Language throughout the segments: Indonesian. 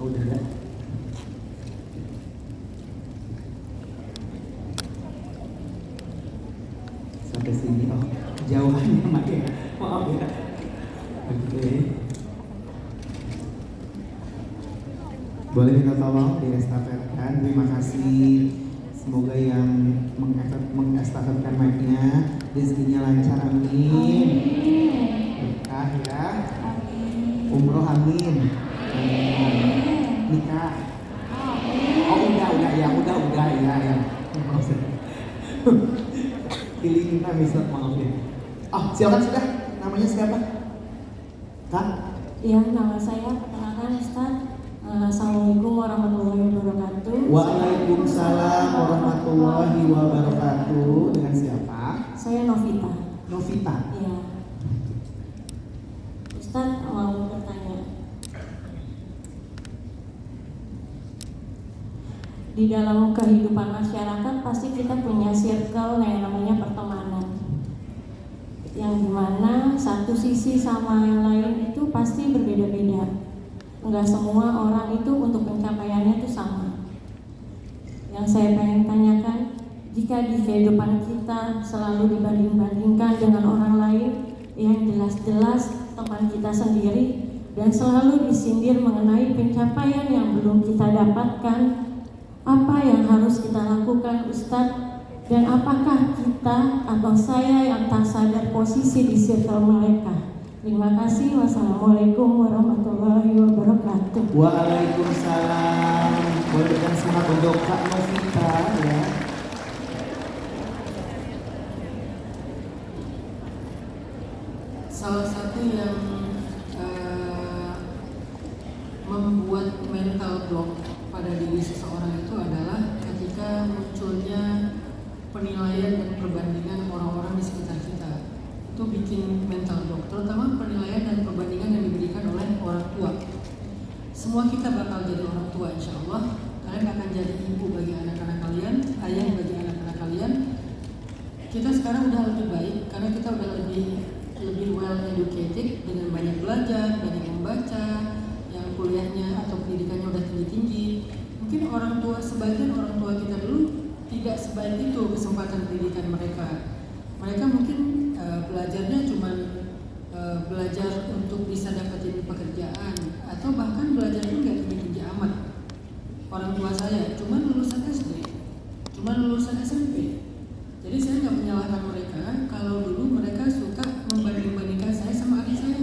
Oh, udah ada. Sampai sini, oh jauhannya makanya maaf ya. Oke. Boleh minta tolong diestafetkan. Terima kasih. Semoga yang mengestafetkan mic-nya rezekinya lancar, amin. Berkah ya. Umroh amin. Nikah. Oh udah ya. Pilih bisa, maaf ya. Oh silakan sudah. Namanya siapa? Kak? Iya, nama saya perkenalkan Ustaz. Assalamualaikum warahmatullahi wabarakatuh. Waalaikumsalam warahmatullahi wabarakatuh. Dengan siapa? Saya Novita. Novita. Iya. Ustaz mau bertanya. Di dalam kehidupan masyarakat pasti kita punya circle yang namanya pertemanan, yang dimana satu sisi sama yang lain itu pasti berbeda-beda. Enggak semua orang itu untuk pencapaiannya itu sama. Yang saya pengen tanyakan, jika di kehidupan kita selalu dibanding-bandingkan dengan orang lain yang jelas-jelas teman kita sendiri dan selalu disindir mengenai pencapaian yang belum kita dapatkan, apa yang harus kita lakukan Ustadz? Dan apakah kita atau saya yang tak sadar posisi di circle mereka? Terima kasih. Wassalamualaikum warahmatullahi wabarakatuh. Waalaikumsalam. Boleh berikan semangat untuk Kak Novita ya. Salah satu yang membuat mental block pada diri seseorang itu adalah ketika munculnya penilaian dan perbandingan orang-orang di sekitar kita. Itu bikin mental block, terutama penilaian dan perbandingan yang diberikan oleh orang tua. Semua kita bakal jadi orang tua insya Allah. Kalian akan jadi ibu bagi anak-anak kalian, ayah bagi anak-anak kalian. Kita sekarang udah lebih baik karena kita udah lebih well educated, dengan banyak belajar, banyak membaca, yang kuliahnya atau pendidikannya udah tinggi-tinggi. Mungkin sebagian orang tua kita dulu tidak sebaik itu kesempatan pendidikan mereka. Mereka mungkin belajarnya cuma belajar untuk bisa dapetin pekerjaan, atau bahkan belajar pun nggak tinggi-tinggi amat. Orang tua saya cuma lulusan SD, cuma lulusan SMP. Jadi saya nggak menyalahkan mereka kalau dulu mereka suka membanding-bandingkan saya sama adik saya.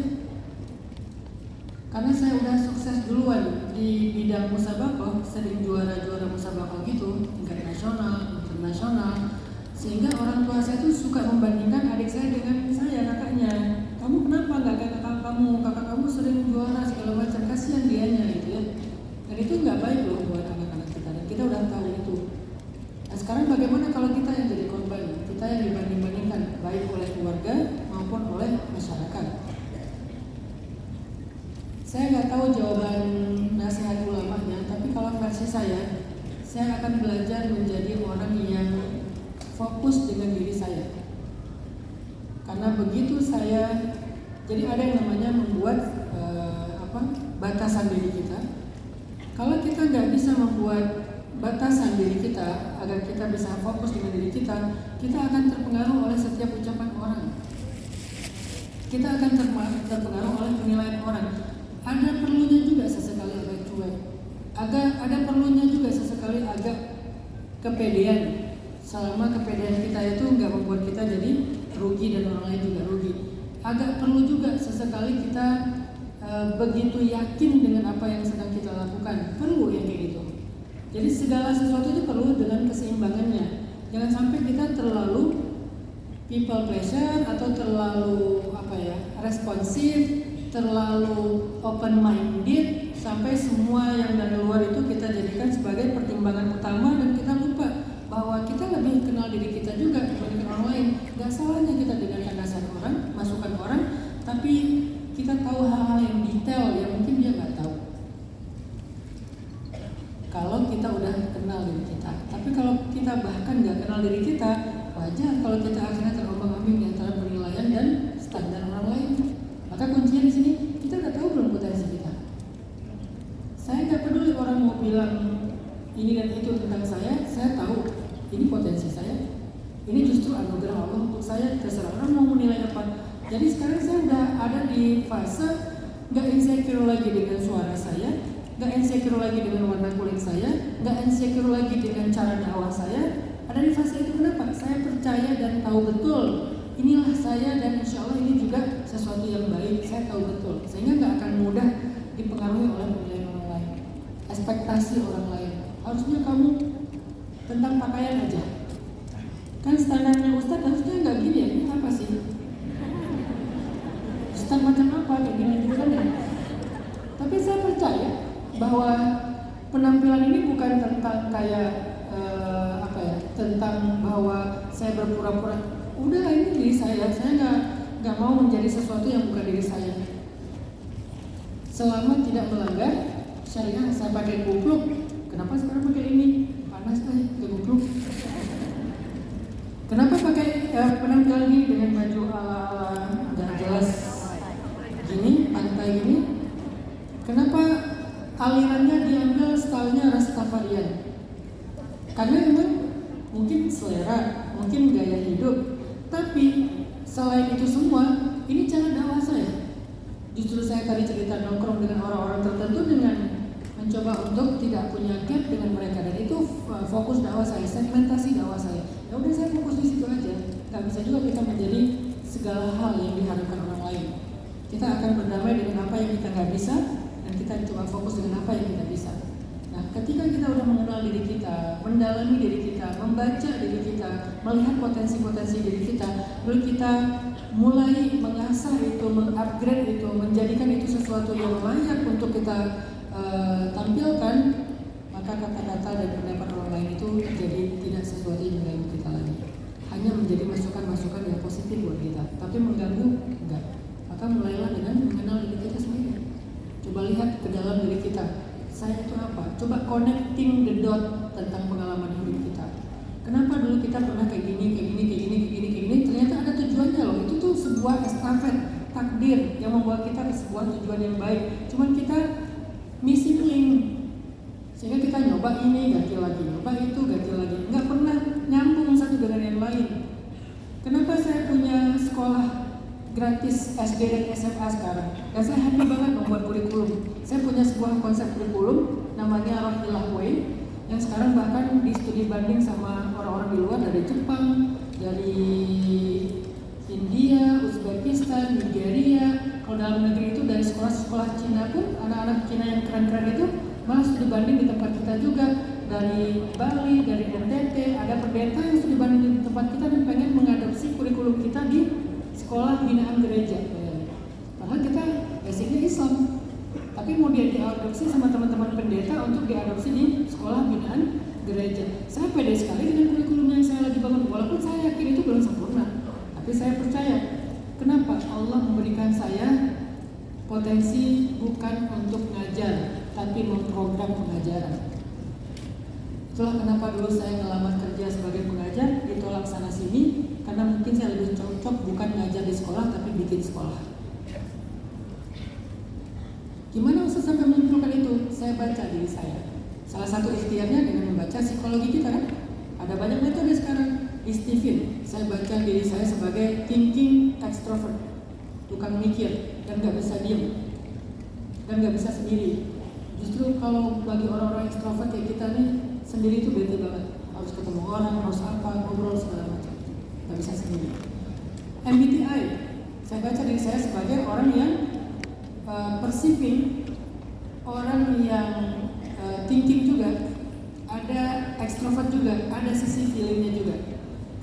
Karena saya udah sukses duluan di bidang musabaqah, sering juara-juara musabaqah gitu, tingkat nasional, internasional. Sehingga orang tua saya tuh suka membandingkan adik saya dengan saya, kakaknya. Kamu kenapa nggak kayak kakak kamu? Kakak kamu sering juara segala macam, kasihan dianya gitu ya. Dan itu nggak baik loh buat anak-anak kita. Dan kita udah tahu itu. Nah sekarang bagaimana kalau kita yang jadi korban? Kita yang dibanding-bandingkan baik oleh keluarga maupun oleh masyarakat. Saya nggak tahu jawaban nasihat ulamanya, tapi kalau versi saya akan belajar menjadi orang yang fokus dengan diri saya. Karena begitu jadi ada yang namanya membuat batasan diri kita. Kalau kita nggak bisa membuat batasan diri kita agar kita bisa fokus dengan diri kita akan terpengaruh oleh setiap ucapan orang. Kita akan terpengaruh oleh penilaian orang. Ada perlunya juga sesekali agak cuek. Ada perlunya juga sesekali agak kepedean. Selama kepedean kita itu nggak membuat kita jadi rugi dan orang lain juga rugi. Agak perlu juga sesekali kita begitu yakin dengan apa yang sedang kita lakukan. Perlu yang kayak gitu. Jadi segala sesuatu itu perlu dengan keseimbangannya. Jangan sampai kita terlalu people pleasure atau terlalu responsif, terlalu open minded sampai semua yang dari luar itu kita jadikan sebagai pertimbangan utama dan kita lupa bahwa kita lebih kenal diri kita juga dibandingkan orang lain. Gak salahnya kita dengarkan nasihat orang, masukan orang, tapi kita tahu hal-hal yang detail yang mungkin dia nggak tahu. Kalau kita udah kenal diri kita, tapi kalau kita bahkan nggak kenal diri kita, wajar kalau kita akhirnya terombang-ambing di antara penilaian dan standar orang lain. Maka kuncinya di sini, kita udah tahu belum potensi kita. Saya nggak peduli ini dan itu tentang saya tahu ini potensi saya, ini justru anugerah Allah untuk saya, terserah orang mau menilai apa. Jadi sekarang saya udah ada di fase nggak insecure lagi dengan suara saya, nggak insecure lagi dengan warna kulit saya, nggak insecure lagi dengan cara dakwah saya. Ada di fase itu. Kenapa? Saya percaya dan tahu betul inilah saya, dan insya Allah ini juga sesuatu yang baik. Saya tahu betul, sehingga nggak akan mudah dipengaruhi oleh penilaian orang lain, ekspektasi orang lain. Harusnya kamu tentang pakaian aja, kan standarnya Ustadz harusnya nggak gini ya, ini apa sih? Ustadz macam apa kayak gini gitu kan ya? Tapi saya percaya bahwa penampilan ini bukan tentang kayak tentang bahwa saya berpura-pura. Udah ini diri saya nggak mau menjadi sesuatu yang bukan diri saya. Selama tidak melanggar syariat, saya pakai kupluk. Kenapa sekarang pakai ini? Panas pakai kupluk. Kenapa pakai penampilan ini dengan baju ala-ala nggak jelas gini, pantai gini? Kenapa alirannya diambil stylenya Rastafarian? Karena memang mungkin selera, mungkin gaya hidup. Tapi selain itu semua, ini cara dakwah saya. Justru saya tadi cerita nongkrong dengan orang-orang tertentu dengan mencoba untuk tidak punya gap dengan mereka, dan itu fokus dakwah saya, segmentasi dakwah saya. Ya udah, saya fokus di situ aja. Gak bisa juga kita menjadi segala hal yang diharapkan orang lain. Kita akan berdamai dengan apa yang kita nggak bisa, dan kita coba fokus dengan apa yang kita bisa. Nah, ketika kita udah mengenal diri kita, mendalami diri kita, membaca diri kita, melihat potensi-potensi diri kita, lalu kita mulai mengasah itu, mengupgrade itu, menjadikan itu sesuatu yang layak untuk kita tampilkan, maka kata-kata dan pendapat orang lain itu jadi tidak sesuatu yang mengganggu kita lagi. Hanya menjadi masukan-masukan yang positif buat kita, tapi mengganggu enggak. Maka mulailah dengan mengenal diri kita sendiri. Coba lihat ke dalam diri kita. Saya itu apa? Coba connecting the dot tentang pengalaman hidup kita. Kenapa dulu kita pernah kayak gini. Ternyata ada tujuannya loh. Itu tuh sebuah estafet takdir yang membawa kita ke sebuah tujuan yang baik. Cuman kita missing link, sehingga kita nyoba ini, ganti lagi, nyoba itu, ganti lagi. Nggak pernah nyambung satu dengan yang lain. Kenapa saya punya sekolah gratis SD dan SMA sekarang? Dan saya happy banget membuat kurikulum. Saya punya sebuah konsep kurikulum namanya Rohilah Way, yang sekarang bahkan di studi banding sama orang-orang di luar, dari Jepang, dari India, Uzbekistan, Nigeria. Kalau dalam negeri itu dari sekolah-sekolah Cina pun, anak-anak Cina yang keren-keren itu malah studi banding di tempat kita juga. Dari Bali, dari NTT, ada pendeta yang studi banding di tempat kita dan pengen mengadopsi kurikulum kita di sekolah binaan gereja. Padahal kita basicnya Islam, tapi mau dia diadopsi sama teman-teman pendeta untuk diadopsi di sekolah binaan gereja. Saya pede sekali dengan kurikulum yang saya lagi bangun, walaupun saya yakin itu belum sempurna, tapi saya percaya. Kenapa? Allah memberikan saya potensi bukan untuk ngajar, tapi memprogram pengajaran. Itulah kenapa dulu saya ngelamar kerja sebagai pengajar, ditolak sana sini, karena mungkin saya lebih cocok bukan ngajar di sekolah, tapi bikin sekolah. Gimana Ustaz sampai menyimpulkan itu? Saya baca diri saya. Salah satu ikhtiarnya dengan membaca psikologi kita kan. Ada banyak metode sekarang. Di Stephen, saya baca diri saya sebagai thinking extrovert, tukang mikir dan gak bisa diem dan gak bisa sendiri. Justru kalau bagi orang-orang extrovert kayak kita nih, sendiri itu bete banget. Harus ketemu orang, harus apa, ngobrol segala macam. Gak bisa sendiri. MBTI, saya baca diri saya sebagai orang yang perceiving, orang yang thinking juga, ada extrovert juga, ada sisi feelingnya juga.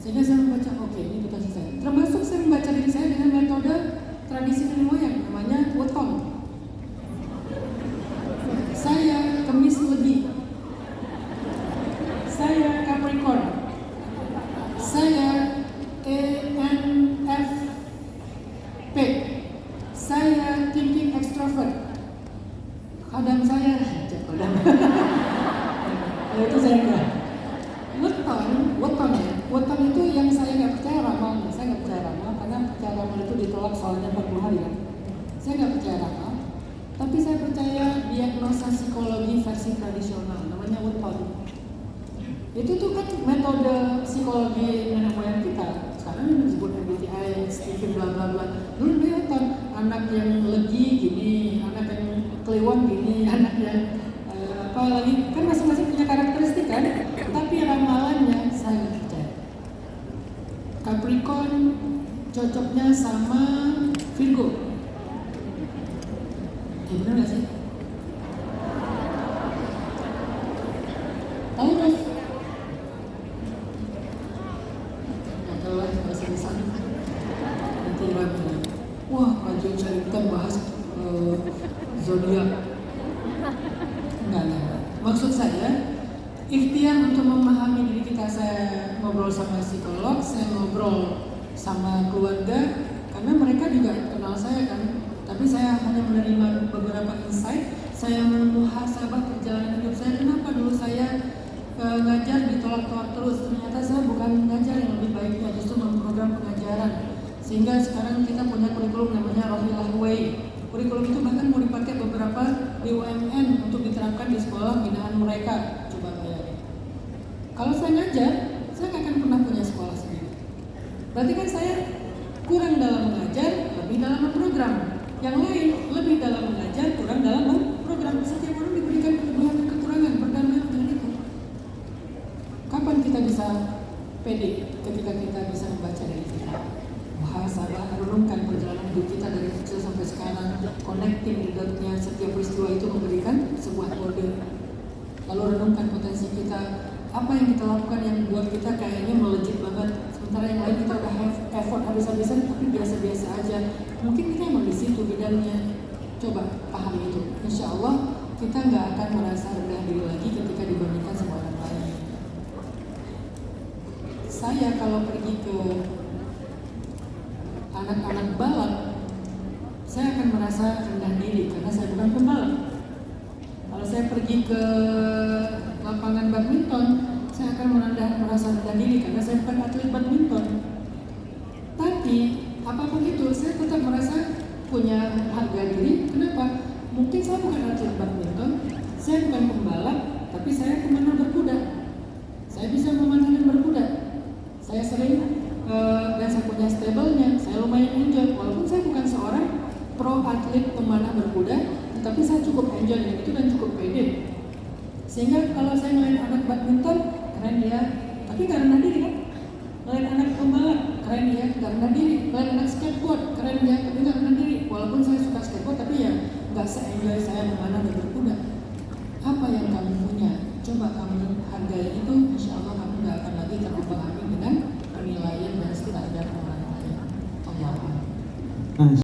Sehingga saya membaca, oke, ini potensi saya. Termasuk saya membaca diri saya dengan metode tradisi nenek moyang, namanya weton. Saya Kemis lebih. Saya Capricorn. Saya ENFP. Saya thinking extrovert. Kadang saya kalau itu saya enggak. Weton itu yang saya nggak percaya ramal. Saya nggak percaya ramal karena percaya ramal itu ditolak soalnya 40 hari kan. Saya nggak percaya ramal, tapi saya percaya diagnosa psikologi versi tradisional, namanya weton. Itu tuh kan metode psikologi nenek moyang kita. Sekarang yang disebut MBTI, Stephen bla bla bla. Dulu kelihatan anak yang legi gini, anak yang kliwon gini, anak yang apa lagi, kan masing-masing punya karakteristik kan. Tapi ramalannya saya nggak percaya. Capricorn cocoknya sama Virgo. Benar nggak sih? Tahu kan? Nggak tahu lah bahasa lisan. Nanti bilang, wah kajian syarikat bahas zodiak. Enggak. Maksud saya, ikhtiar untuk memahami diri kita. Saya ngobrol sama psikolog, saya ngobrol sama keluarga, karena mereka juga kenal saya kan. Tapi saya hanya menerima beberapa insight. Saya memuhasabah perjalanan hidup saya. Kenapa dulu saya ngajar ditolak-tolak terus? Ternyata saya bukan ngajar yang lebih baiknya, justru memprogram pengajaran. Sehingga sekarang kita punya kurikulum namanya Rohillah Way. Kurikulum itu bahkan mau dipakai beberapa BUMN untuk diterapkan di sekolah binaan mereka. Coba bayangin. Kalau saya ngajar, saya nggak akan pernah punya sekolah sendiri. Berarti kan saya kurang dalam mengajar, lebih dalam memprogram. Yang lain lebih dalam mengajar, kurang dalam memprogram. Setiap orang diberikan kelebihan dan kekurangan, berdamai dengan itu. Kapan kita bisa pede ketika kita bisa membaca dari kita? Muhasabah, renungkan perjalanan hidup kita dari kecil sampai sekarang, connecting the dot-nya, setiap peristiwa itu memberikan sebuah kode. Lalu renungkan potensi kita, apa yang kita lakukan yang buat kita kayaknya melejit banget, sementara yang lain kita udah have effort habis-habisan tapi biasa-biasa aja. Mungkin kita emang di situ bidangnya. Coba pahami itu. Insya Allah kita nggak akan merasa rendah diri lagi ketika dibandingkan sama orang lain. Saya kalau pergi ke anak-anak balap, saya akan merasa rendah diri karena saya bukan pembalap. Kalau saya pergi ke lapangan badminton, saya akan merasa rendah diri karena saya bukan atlet badminton. Tapi apapun itu, saya tetap merasa punya harga diri. Kenapa? Mungkin saya bukan atlet badminton, saya bukan pembalap, tapi saya pemanah berkuda. Saya bisa memanah dan berkuda. Saya sering dan saya punya stable-nya. Saya lumayan enjoy, walaupun saya bukan seorang pro atlet pemanah berkuda, tetapi saya cukup enjoy dengan itu dan cukup pede. Sehingga kalau saya ngeliat anak badminton, keren dia, tapi nggak rendah diri kan? Ngeliat anak pembalap, keren dia, nggak rendah diri. Ngeliat anak skateboard, keren dia, tapi nggak rendah diri. Walaupun saya suka skateboard, tapi ya nggak se-enjoy saya memanah dan berkuda. Apa yang kamu punya? Coba kamu hargai itu, insya Allah kamu nggak akan lagi terombang-ambing dengan penilaian dan standar orang lain. Allah.